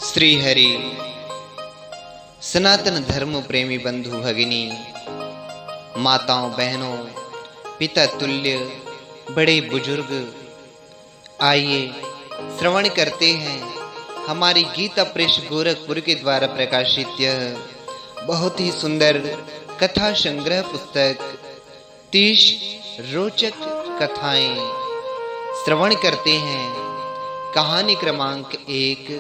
श्री हरि सनातन धर्म प्रेमी बंधु भगिनी, माताओं बहनों, पिता तुल्य बड़े बुजुर्ग, आइए श्रवण करते हैं हमारी गीता प्रेस गोरखपुर के द्वारा प्रकाशित यह बहुत ही सुंदर कथा संग्रह पुस्तक 30 रोचक कथाएं। श्रवण करते हैं कहानी क्रमांक 1,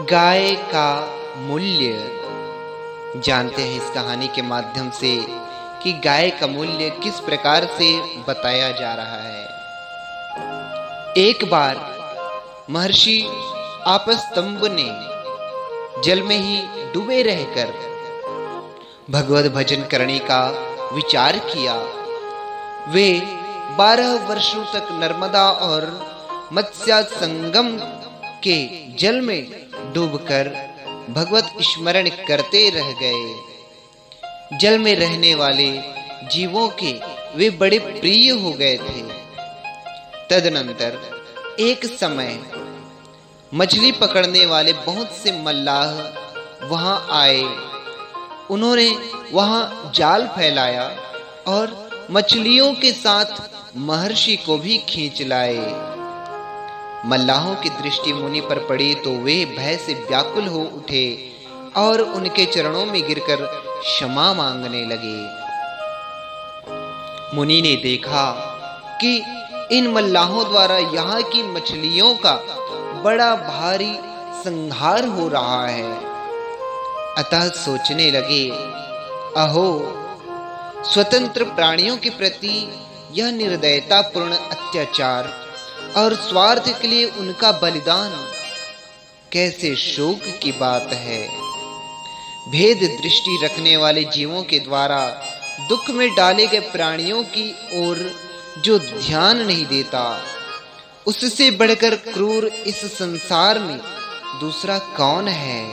गाय का मूल्य। जानते हैं इस कहानी के माध्यम से कि गाय का मूल्य किस प्रकार से बताया जा रहा है। एक बार महर्षि आपस्तंभ ने जल में ही डूबे रहकर भगवत भजन करने का विचार किया। वे 12 वर्षों तक नर्मदा और मत्स्य संगम के जल में डूबकर भगवत स्मरण करते रह गए। जल में रहने वाले जीवों के वे बड़े प्रिय हो गए थे। तदनंतर एक समय मछली पकड़ने वाले बहुत से मल्लाह वहां आए। उन्होंने वहां जाल फैलाया और मछलियों के साथ महर्षि को भी खींच लाए। मल्लाहों की दृष्टि मुनि पर पड़ी तो वे भय से व्याकुल हो उठे और उनके चरणों में गिरकर क्षमा मांगने लगे। मुनि ने देखा कि इन मल्लाहों द्वारा यहाँ की मछलियों का बड़ा भारी संहार हो रहा है। अतः सोचने लगे, अहो, स्वतंत्र प्राणियों के प्रति यह निर्दयतापूर्ण अत्याचार और स्वार्थ के लिए उनका बलिदान कैसे शोक की बात है। भेद दृष्टि रखने वाले जीवों के द्वारा दुख में डाले गए प्राणियों की ओर जो ध्यान नहीं देता, उससे बढ़कर क्रूर इस संसार में दूसरा कौन है।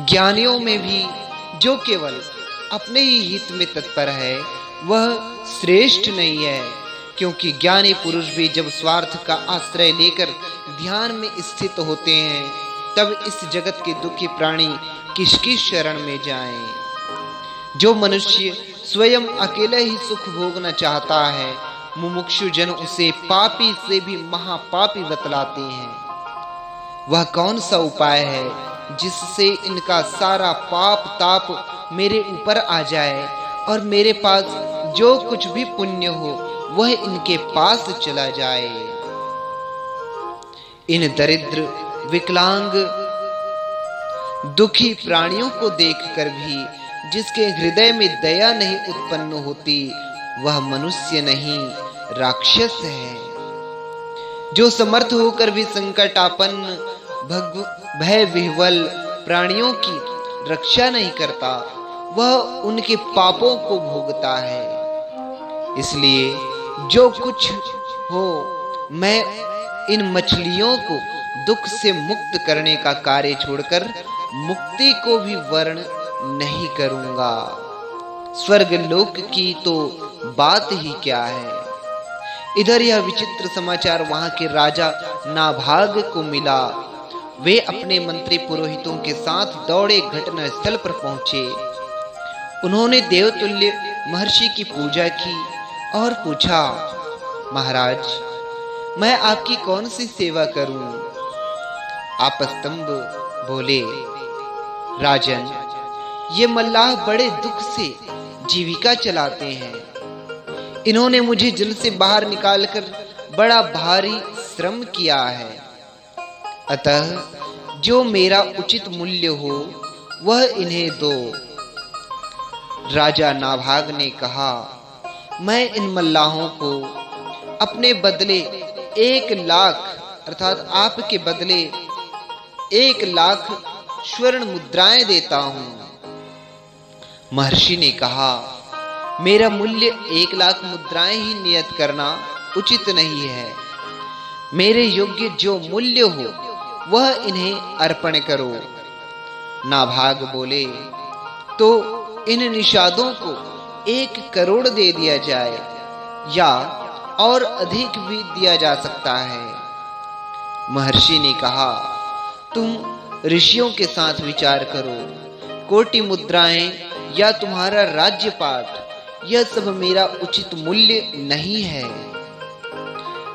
ज्ञानियों में भी जो केवल अपने ही हित में तत्पर है वह श्रेष्ठ नहीं है, क्योंकि ज्ञानी पुरुष भी जब स्वार्थ का आश्रय लेकर ध्यान में स्थित होते हैं तब इस जगत के दुखी प्राणी किसकी शरण में जाएं। जो मनुष्य स्वयं अकेले ही सुख भोगना चाहता है, मुमुक्षु जन उसे पापी से भी महापापी बतलाते हैं। वह कौन सा उपाय है जिससे इनका सारा पाप ताप मेरे ऊपर आ जाए और मेरे पास जो कुछ भी पुण्य हो वह इनके पास चला जाए। इन दरिद्र विकलांग दुखी प्राणियों को देखकर भी जिसके हृदय में दया नहीं उत्पन्न होती वह मनुष्य नहीं राक्षस है। जो समर्थ होकर भी संकटापन्न भय विह्वल प्राणियों की रक्षा नहीं करता वह उनके पापों को भोगता है। इसलिए जो कुछ हो, मैं इन मछलियों को दुख से मुक्त करने का कार्य छोड़कर मुक्ति को भी वर्ण नहीं करूंगा। स्वर्ग लोक की तो बात ही क्या है। इधर यह विचित्र समाचार वहां के राजा नाभाग को मिला। वे अपने मंत्री पुरोहितों के साथ दौड़े घटना स्थल पर पहुंचे। उन्होंने देवतुल्य महर्षि की पूजा की और पूछा, महाराज, मैं आपकी कौन सी सेवा करूं। आपस्तंभ बोले, राजन, ये मल्लाह बड़े दुख से जीविका चलाते हैं। इन्होंने मुझे जल से बाहर निकालकर बड़ा भारी श्रम किया है। अतः जो मेरा उचित मूल्य हो वह इन्हें दो। राजा नाभाग ने कहा, मैं इन मल्लाहों को अपने बदले 1 लाख अर्थात आपके बदले 1 लाख स्वर्ण मुद्राएं देता हूं। महर्षि ने कहा, मेरा मूल्य 1 लाख मुद्राएं ही नियत करना उचित नहीं है। मेरे योग्य जो मूल्य हो वह इन्हें अर्पण करो। नाभाग बोले, तो इन निषादों को 1 करोड़ दे दिया जाए या और अधिक भी दिया जा सकता है। महर्षि ने कहा, तुम ऋषियों के साथ विचार करो। कोटि मुद्राएं या तुम्हारा राज्यपाट, यह सब मेरा उचित मूल्य नहीं है।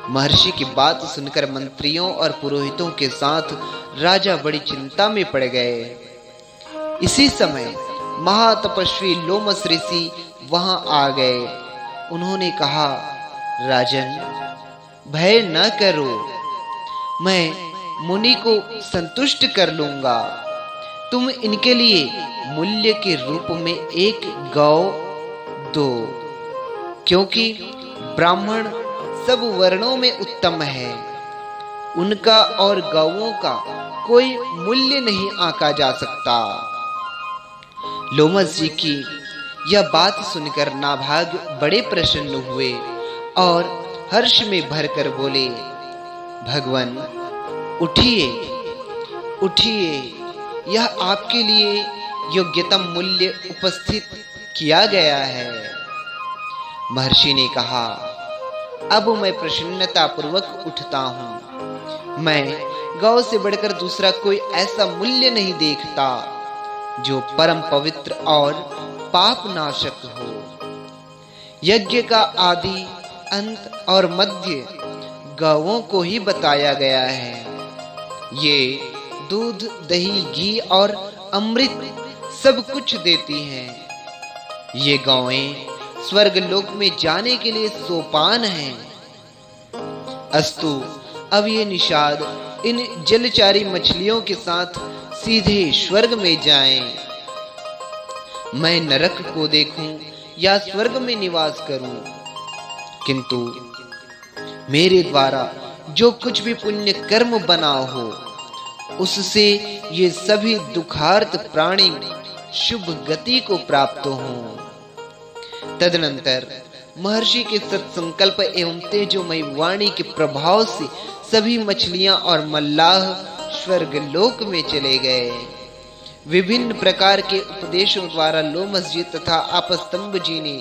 महर्षि की बात सुनकर मंत्रियों और पुरोहितों के साथ राजा बड़ी चिंता में पड़ गए। इसी समय महातपस्वी लोमस ऋषि वहां आ गए। उन्होंने कहा, राजन, भय न करो, मैं मुनि को संतुष्ट कर लूंगा। तुम इनके लिए मूल्य के रूप में एक गौ दो, क्योंकि ब्राह्मण सब वर्णों में उत्तम है। उनका और गौओं का कोई मूल्य नहीं आंका जा सकता। लोमस जी की यह बात सुनकर नाभाग बड़े प्रसन्न हुए और हर्ष में भरकर बोले, भगवान, उठिए उठिए, यह आपके लिए योग्यतम मूल्य उपस्थित किया गया है। महर्षि ने कहा, अब मैं प्रसन्नता पूर्वक उठता हूं। मैं गौ से बढ़कर दूसरा कोई ऐसा मूल्य नहीं देखता जो परम पवित्र और पाप नाशक हो। यज्ञ का आदि, अंत और मध्य गौओं को ही बताया गया है। ये दूध, दही, घी और अमृत सब कुछ देती हैं। ये गौएं स्वर्ग लोक में जाने के लिए सोपान हैं। अस्तु, अब ये निषाद इन जलचारी मछलियों के साथ सीधे स्वर्ग में जाएं। मैं नरक को देखूं या स्वर्ग में निवास करूं, किंतु मेरे द्वारा जो कुछ भी पुण्य कर्म बना हो, उससे ये सभी दुखार्त प्राणी शुभ गति को प्राप्त हों। तदनंतर महर्षि के सत्संकल्प एवं तेजोमय वाणी के प्रभाव से सभी मछलियां और मल्लाह स्वर्ग लोक में चले गए। विभिन्न प्रकार के उपदेशों द्वारा लोमस जी तथा आपस्तंभ जी ने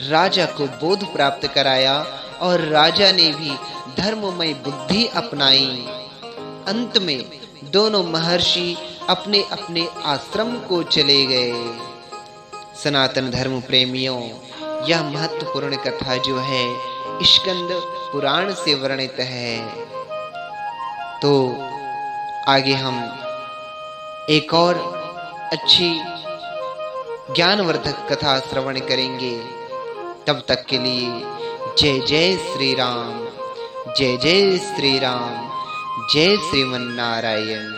राजा को बोध प्राप्त कराया और राजा ने भी धर्ममय बुद्धि अपनाई। अंत में दोनों महर्षि अपने अपने आश्रम को चले गए। सनातन धर्म प्रेमियों, यह महत्वपूर्ण कथा जो है स्कंद पुराण से वर्णित है। तो आगे हम एक और अच्छी ज्ञानवर्धक कथा श्रवण करेंगे। तब तक के लिए जय जय श्री राम, जय जय श्री राम, जय श्रीमन्नारायण।